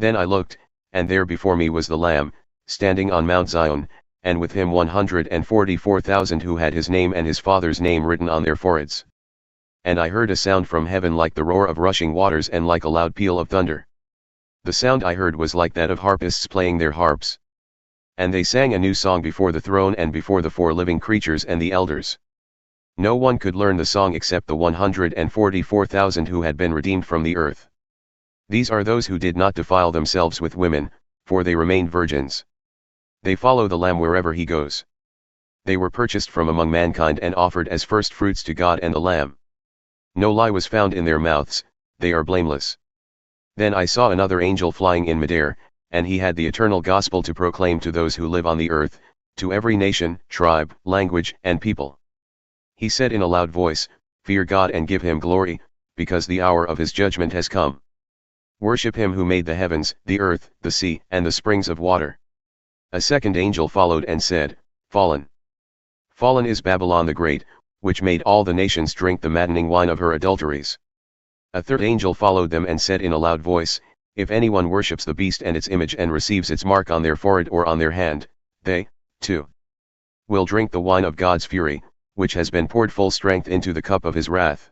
Then I looked, and there before me was the Lamb, standing on Mount Zion, and with him 144,000 who had his name and his Father's name written on their foreheads. And I heard a sound from heaven like the roar of rushing waters and like a loud peal of thunder. The sound I heard was like that of harpists playing their harps. And they sang a new song before the throne and before the 4 living creatures and the elders. No one could learn the song except the 144,000 who had been redeemed from the earth. These are those who did not defile themselves with women, for they remained virgins. They follow the Lamb wherever he goes. They were purchased from among mankind and offered as firstfruits to God and the Lamb. No lie was found in their mouths, they are blameless. Then I saw another angel flying in midair, and he had the eternal gospel to proclaim to those who live on the earth, to every nation, tribe, language, and people. He said in a loud voice, "Fear God and give him glory, because the hour of his judgment has come. Worship him who made the heavens, the earth, the sea, and the springs of water." A second angel followed and said, "Fallen! Fallen is Babylon the Great, which made all the nations drink the maddening wine of her adulteries." A third angel followed them and said in a loud voice, "If anyone worships the beast and its image and receives its mark on their forehead or on their hand, they, too, will drink the wine of God's fury, which has been poured full strength into the cup of his wrath.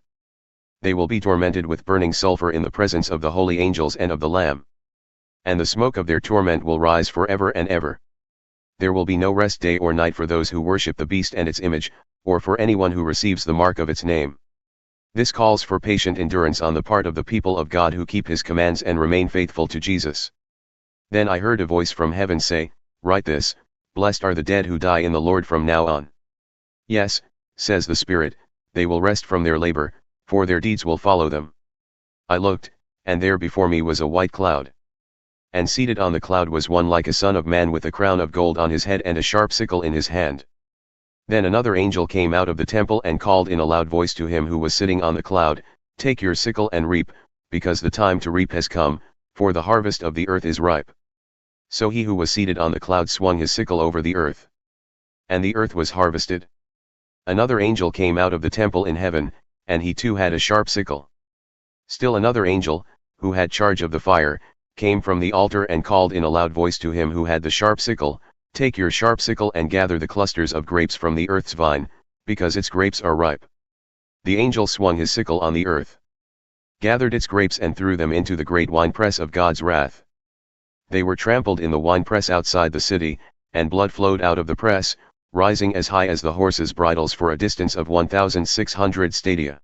They will be tormented with burning sulfur in the presence of the holy angels and of the Lamb. And the smoke of their torment will rise forever and ever. There will be no rest day or night for those who worship the beast and its image, or for anyone who receives the mark of its name." This calls for patient endurance on the part of the people of God who keep his commands and remain faithful to Jesus. Then I heard a voice from heaven say, "Write this, blessed are the dead who die in the Lord from now on. Yes, says the Spirit, they will rest from their labor, for their deeds will follow them." I looked, and there before me was a white cloud. And seated on the cloud was one like a son of man with a crown of gold on his head and a sharp sickle in his hand. Then another angel came out of the temple and called in a loud voice to him who was sitting on the cloud, "Take your sickle and reap, because the time to reap has come, for the harvest of the earth is ripe." So he who was seated on the cloud swung his sickle over the earth. And the earth was harvested. Another angel came out of the temple in heaven, and he too had a sharp sickle. Still another angel, who had charge of the fire, came from the altar and called in a loud voice to him who had the sharp sickle, "Take your sharp sickle and gather the clusters of grapes from the earth's vine, because its grapes are ripe." The angel swung his sickle on the earth, gathered its grapes and threw them into the great winepress of God's wrath. They were trampled in the winepress outside the city, and blood flowed out of the press, rising as high as the horses' bridles for a distance of 1,600 stadia.